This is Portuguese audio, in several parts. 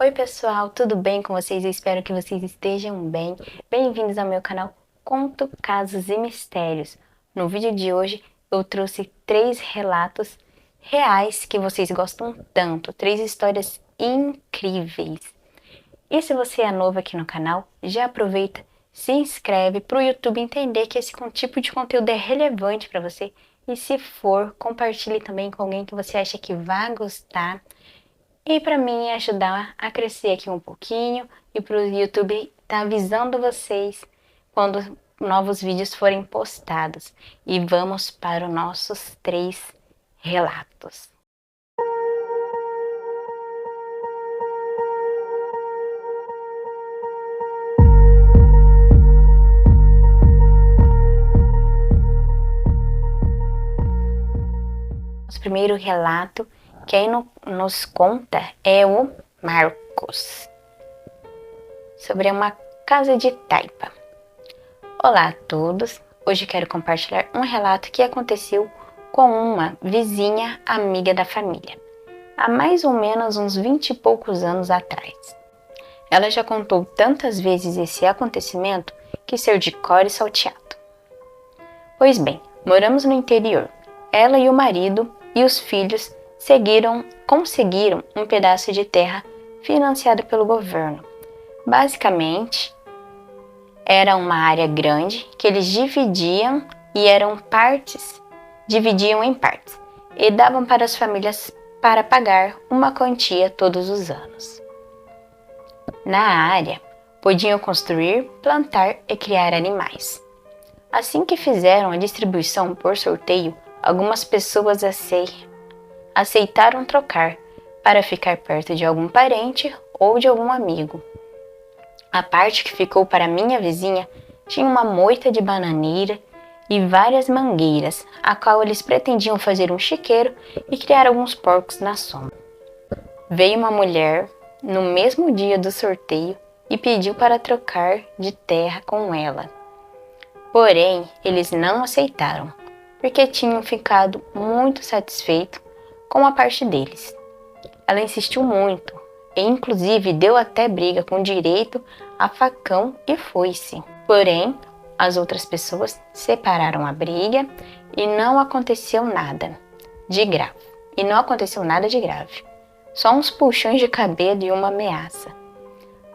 Oi pessoal, tudo bem com vocês? Eu espero que vocês estejam bem. Bem-vindos ao meu canal Conto, Casos e Mistérios. No vídeo de hoje eu trouxe 3 relatos reais que vocês gostam tanto, 3 histórias incríveis. E se você é novo aqui no canal, já aproveita, se inscreve para o YouTube entender que esse tipo de conteúdo é relevante para você. E se for, compartilhe também com alguém que você acha que vai gostar. E para mim ajudar a crescer aqui um pouquinho e para o YouTube estar avisando vocês quando novos vídeos forem postados. E vamos para os nossos 3 relatos. O primeiro relato, quem nos conta é o Marcos, sobre uma casa de taipa. Olá a todos, hoje quero compartilhar um relato que aconteceu com uma vizinha amiga da família, há mais ou menos uns 20 e poucos anos atrás. Ela já contou tantas vezes esse acontecimento que sei de cor e salteado. Pois bem, moramos no interior. Ela e o marido e os filhos conseguiram um pedaço de terra financiado pelo governo. Basicamente, era uma área grande que eles dividiam em partes e davam para as famílias para pagar uma quantia todos os anos. Na área, podiam construir, plantar e criar animais. Assim que fizeram a distribuição por sorteio, algumas pessoas aceitaram trocar para ficar perto de algum parente ou de algum amigo. A parte que ficou para minha vizinha tinha uma moita de bananeira e várias mangueiras, a qual eles pretendiam fazer um chiqueiro e criar alguns porcos na sombra. Veio uma mulher no mesmo dia do sorteio e pediu para trocar de terra com ela. Porém, eles não aceitaram, porque tinham ficado muito satisfeitos com a parte deles. Ela insistiu muito e inclusive deu até briga com direito a facão e foi-se. Porém, as outras pessoas separaram a briga e não aconteceu nada de grave. Só uns puxões de cabelo e uma ameaça.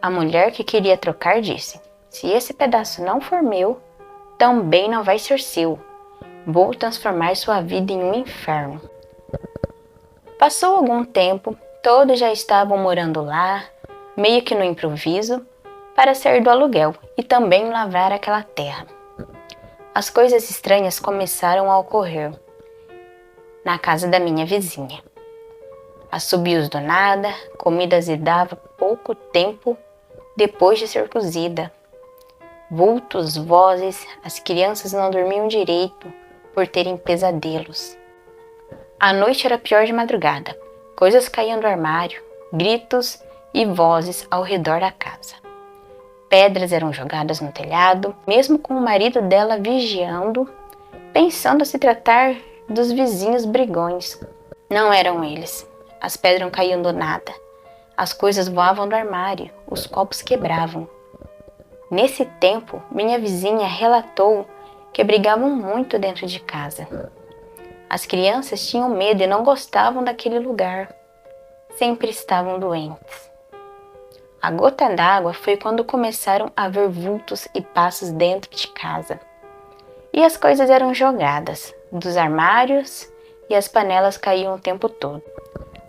A mulher que queria trocar disse: "Se esse pedaço não for meu, também não vai ser seu. Vou transformar sua vida em um inferno." Passou algum tempo, todos já estavam morando lá, meio que no improviso, para sair do aluguel e também lavrar aquela terra. As coisas estranhas começaram a ocorrer na casa da minha vizinha. Assobios do nada, comida azedava pouco tempo depois de ser cozida. Vultos, vozes, as crianças não dormiam direito por terem pesadelos. A noite era pior de madrugada. Coisas caíam do armário, gritos e vozes ao redor da casa. Pedras eram jogadas no telhado, mesmo com o marido dela vigiando, pensando se tratar dos vizinhos brigões. Não eram eles. As pedras caíam do nada. As coisas voavam do armário, os copos quebravam. Nesse tempo, minha vizinha relatou que brigavam muito dentro de casa. As crianças tinham medo e não gostavam daquele lugar. Sempre estavam doentes. A gota d'água foi quando começaram a ver vultos e passos dentro de casa. E as coisas eram jogadas dos armários e as panelas caíam o tempo todo.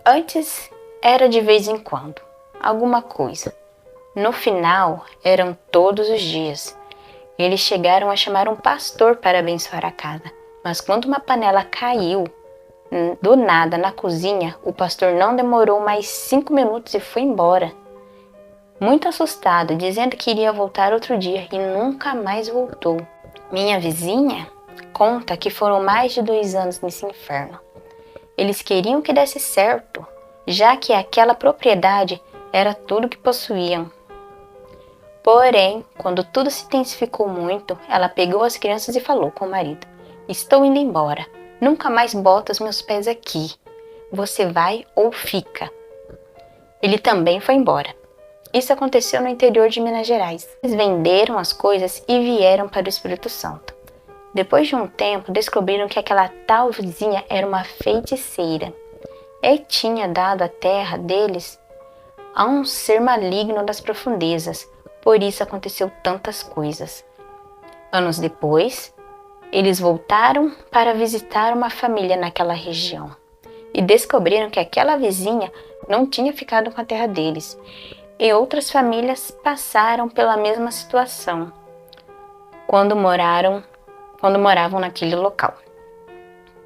Antes era de vez em quando, alguma coisa. No final, eram todos os dias. Eles chegaram a chamar um pastor para abençoar a casa. Mas quando uma panela caiu do nada na cozinha, o pastor não demorou mais 5 minutos e foi embora. Muito assustado, dizendo que iria voltar outro dia e nunca mais voltou. Minha vizinha conta que foram mais de 2 anos nesse inferno. Eles queriam que desse certo, já que aquela propriedade era tudo que possuíam. Porém, quando tudo se intensificou muito, ela pegou as crianças e falou com o marido: "Estou indo embora. Nunca mais boto os meus pés aqui. Você vai ou fica." ele também foi embora. Isso aconteceu no interior de Minas Gerais. Eles venderam as coisas e vieram para o Espírito Santo. Depois de um tempo, descobriram que aquela tal vizinha era uma feiticeira e tinha dado a terra deles a um ser maligno das profundezas. Por isso aconteceu tantas coisas. Anos depois, eles voltaram para visitar uma família naquela região e descobriram que aquela vizinha não tinha ficado com a terra deles. E outras famílias passaram pela mesma situação quando moravam naquele local.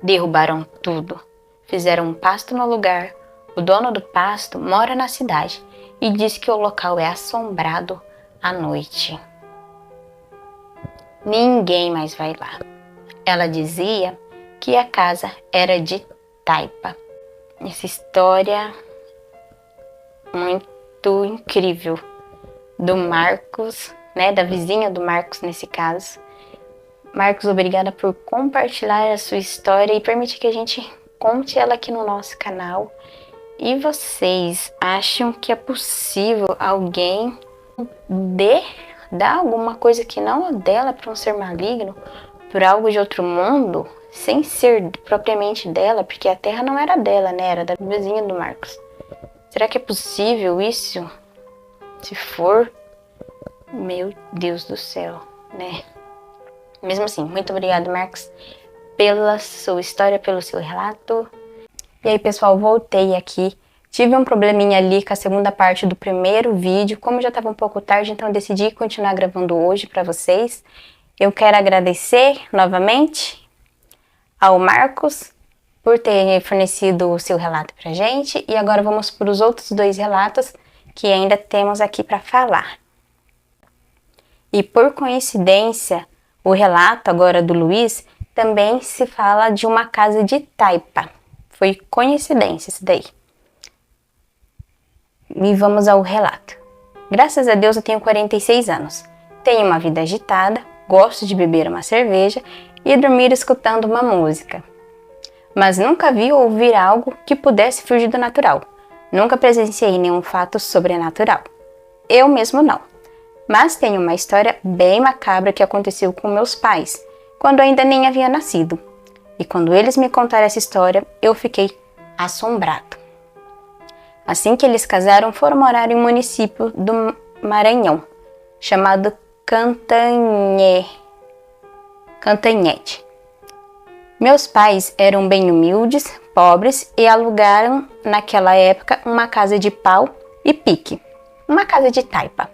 Derrubaram tudo, fizeram um pasto no lugar. O dono do pasto mora na cidade e diz que o local é assombrado à noite. Ninguém mais vai lá. Ela dizia que a casa era de taipa. Essa história muito incrível do Marcos, né, da vizinha do Marcos nesse caso. Marcos, obrigada por compartilhar a sua história e permitir que a gente conte ela aqui no nosso canal. E vocês acham que é possível alguém dar alguma coisa que não é dela para um ser maligno, por algo de outro mundo, sem ser propriamente dela, porque a terra não era dela, né? Era da vizinha do Marcos. Será que é possível isso? Se for, meu Deus do céu, né? Mesmo assim, muito obrigada, Marcos, pela sua história, pelo seu relato. E aí, pessoal, voltei aqui. Tive um probleminha ali com a segunda parte do primeiro vídeo. Como já estava um pouco tarde, então eu decidi continuar gravando hoje para vocês. Eu quero agradecer novamente ao Marcos por ter fornecido o seu relato pra gente. E agora vamos para os outros dois relatos que ainda temos aqui para falar. E por coincidência, o relato agora do Luiz também se fala de uma casa de taipa. Foi coincidência isso daí. E vamos ao relato. Graças a Deus eu tenho 46 anos. Tenho uma vida agitada, gosto de beber uma cerveja e dormir escutando uma música. Mas nunca vi ou ouvir algo que pudesse fugir do natural. Nunca presenciei nenhum fato sobrenatural. Eu mesmo não. Mas tenho uma história bem macabra que aconteceu com meus pais, quando ainda nem havia nascido. E quando eles me contaram essa história, eu fiquei assombrado. Assim que eles casaram, foram morar em um município do Maranhão, chamado Cantanhete. Meus pais eram bem humildes, pobres e alugaram naquela época uma casa de pau e pique, uma casa de taipa,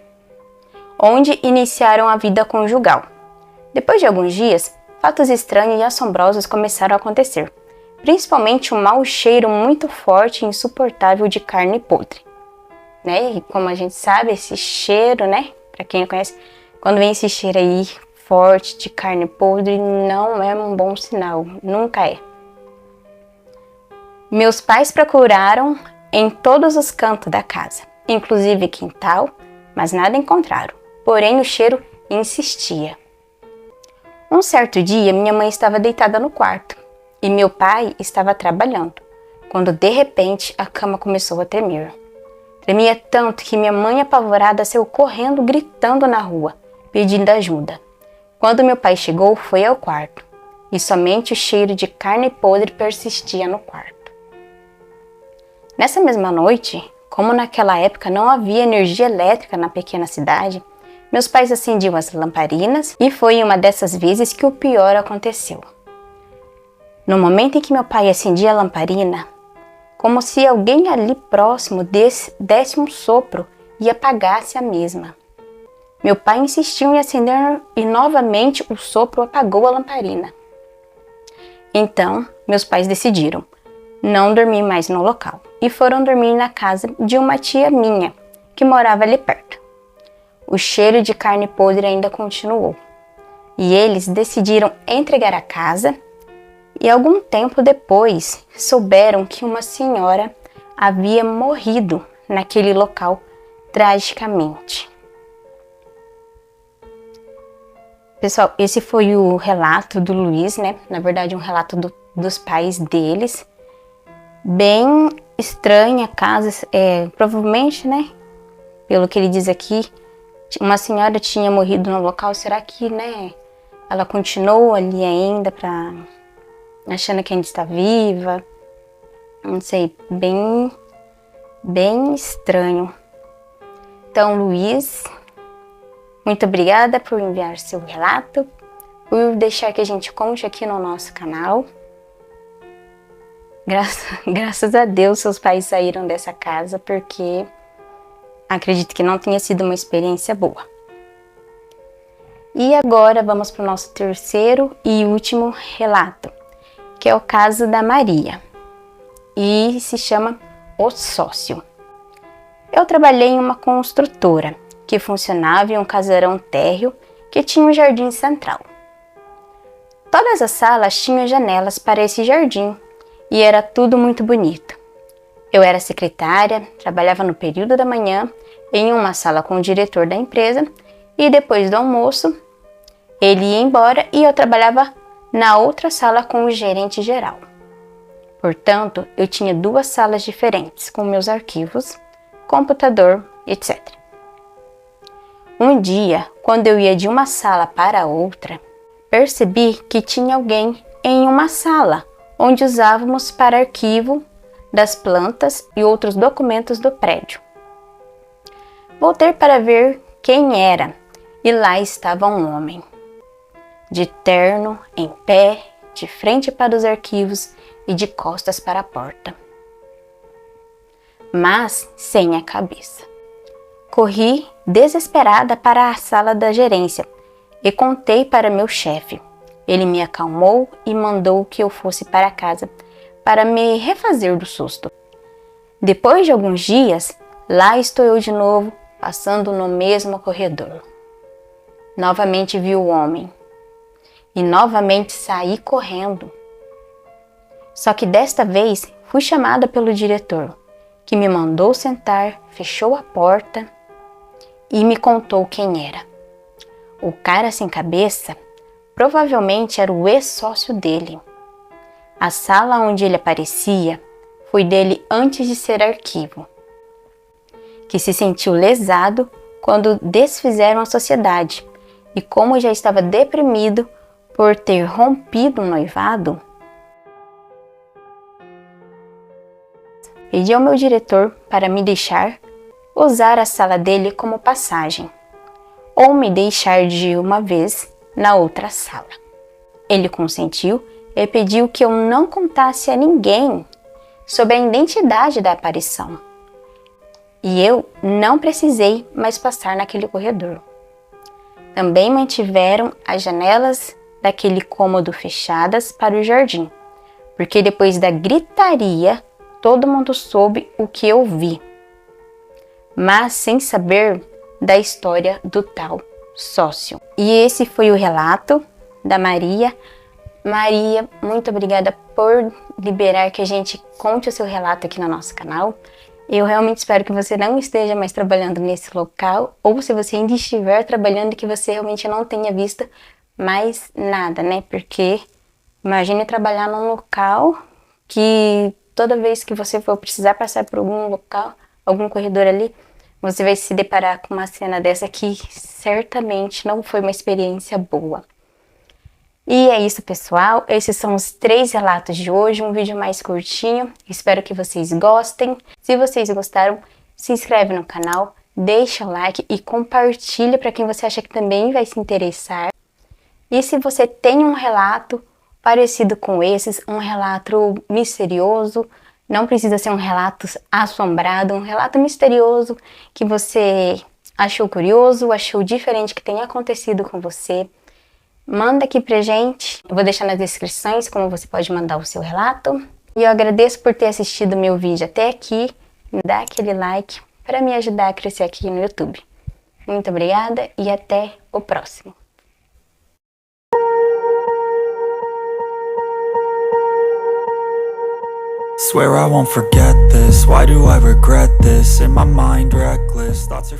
onde iniciaram a vida conjugal. Depois de alguns dias, fatos estranhos e assombrosos começaram a acontecer, principalmente um mau cheiro muito forte e insuportável de carne podre. Né? E como a gente sabe, esse cheiro, né? Para quem não conhece, quando vem esse cheiro aí forte de carne podre, não é um bom sinal, nunca é. Meus pais procuraram em todos os cantos da casa, inclusive quintal, mas nada encontraram. Porém, o cheiro insistia. Um certo dia, minha mãe estava deitada no quarto e meu pai estava trabalhando, quando de repente a cama começou a tremer. Tremia tanto que minha mãe, apavorada, saiu correndo, gritando na rua, pedindo ajuda. Quando meu pai chegou, foi ao quarto e somente o cheiro de carne podre persistia no quarto. Nessa mesma noite, como naquela época não havia energia elétrica na pequena cidade, meus pais acendiam as lamparinas e foi uma dessas vezes que o pior aconteceu. No momento em que meu pai acendia a lamparina, como se alguém ali próximo desse um sopro e apagasse a mesma. Meu pai insistiu em acender e novamente o sopro apagou a lamparina. Então, meus pais decidiram não dormir mais no local e foram dormir na casa de uma tia minha que morava ali perto. O cheiro de carne podre ainda continuou e eles decidiram entregar a casa e algum tempo depois souberam que uma senhora havia morrido naquele local tragicamente. Pessoal, esse foi o relato do Luiz, né? Na verdade, um relato dos pais deles, bem estranha a casa, provavelmente, né? Pelo que ele diz aqui, uma senhora tinha morrido no local. Será que, né, ela continuou ali ainda, achando que ainda está viva? Não sei, bem estranho. Então, Luiz, muito obrigada por enviar seu relato, por deixar que a gente conte aqui no nosso canal. Graças a Deus seus pais saíram dessa casa, porque acredito que não tenha sido uma experiência boa. E agora vamos para o nosso terceiro e último relato, que é o caso da Maria, e se chama O Sócio. Eu trabalhei em uma construtora que funcionava em um casarão térreo que tinha um jardim central. Todas as salas tinham janelas para esse jardim e era tudo muito bonito. Eu era secretária, trabalhava no período da manhã em uma sala com o diretor da empresa e depois do almoço ele ia embora e eu trabalhava na outra sala com o gerente geral. Portanto, eu tinha 2 salas diferentes com meus arquivos, computador, etc. Um dia, quando eu ia de uma sala para outra, percebi que tinha alguém em uma sala onde usávamos para arquivo das plantas e outros documentos do prédio. Voltei para ver quem era e lá estava um homem, de terno, em pé, de frente para os arquivos e de costas para a porta, mas sem a cabeça. Corri desesperada para a sala da gerência e contei para meu chefe. Ele me acalmou e mandou que eu fosse para casa para me refazer do susto. Depois de alguns dias, lá estou eu de novo, passando no mesmo corredor. Novamente vi o homem e novamente saí correndo. Só que desta vez fui chamada pelo diretor, que me mandou sentar, fechou a porta e me contou quem era. O cara sem cabeça provavelmente era o ex-sócio dele. A sala onde ele aparecia foi dele antes de ser arquivo, que se sentiu lesado quando desfizeram a sociedade e, como já estava deprimido por ter rompido um noivado, pedi ao meu diretor para me deixar usar a sala dele como passagem, ou me deixar de uma vez na outra sala. Ele consentiu e pediu que eu não contasse a ninguém sobre a identidade da aparição. E eu não precisei mais passar naquele corredor. Também mantiveram as janelas daquele cômodo fechadas para o jardim, porque depois da gritaria, todo mundo soube o que eu vi, mas sem saber da história do tal sócio. E esse foi o relato da Maria. Maria, muito obrigada por liberar que a gente conte o seu relato aqui no nosso canal. Eu realmente espero que você não esteja mais trabalhando nesse local, ou se você ainda estiver trabalhando, que você realmente não tenha visto mais nada, né? Porque imagine trabalhar num local que toda vez que você for precisar passar por algum local, algum corredor ali, você vai se deparar com uma cena dessa que certamente não foi uma experiência boa. E é isso, pessoal. Esses são os 3 relatos de hoje, um vídeo mais curtinho. Espero que vocês gostem. Se vocês gostaram, se inscreve no canal, deixa o like e compartilha para quem você acha que também vai se interessar. E se você tem um relato parecido com esses, um relato misterioso, não precisa ser um relato assombrado, um relato misterioso que você achou curioso, achou diferente, que tenha acontecido com você, manda aqui pra gente. Eu vou deixar nas descrições como você pode mandar o seu relato. E eu agradeço por ter assistido meu vídeo até aqui. Dá aquele like para me ajudar a crescer aqui no YouTube. Muito obrigada e até o próximo. Swear I won't forget this. Why do I regret this? In my mind reckless thoughts are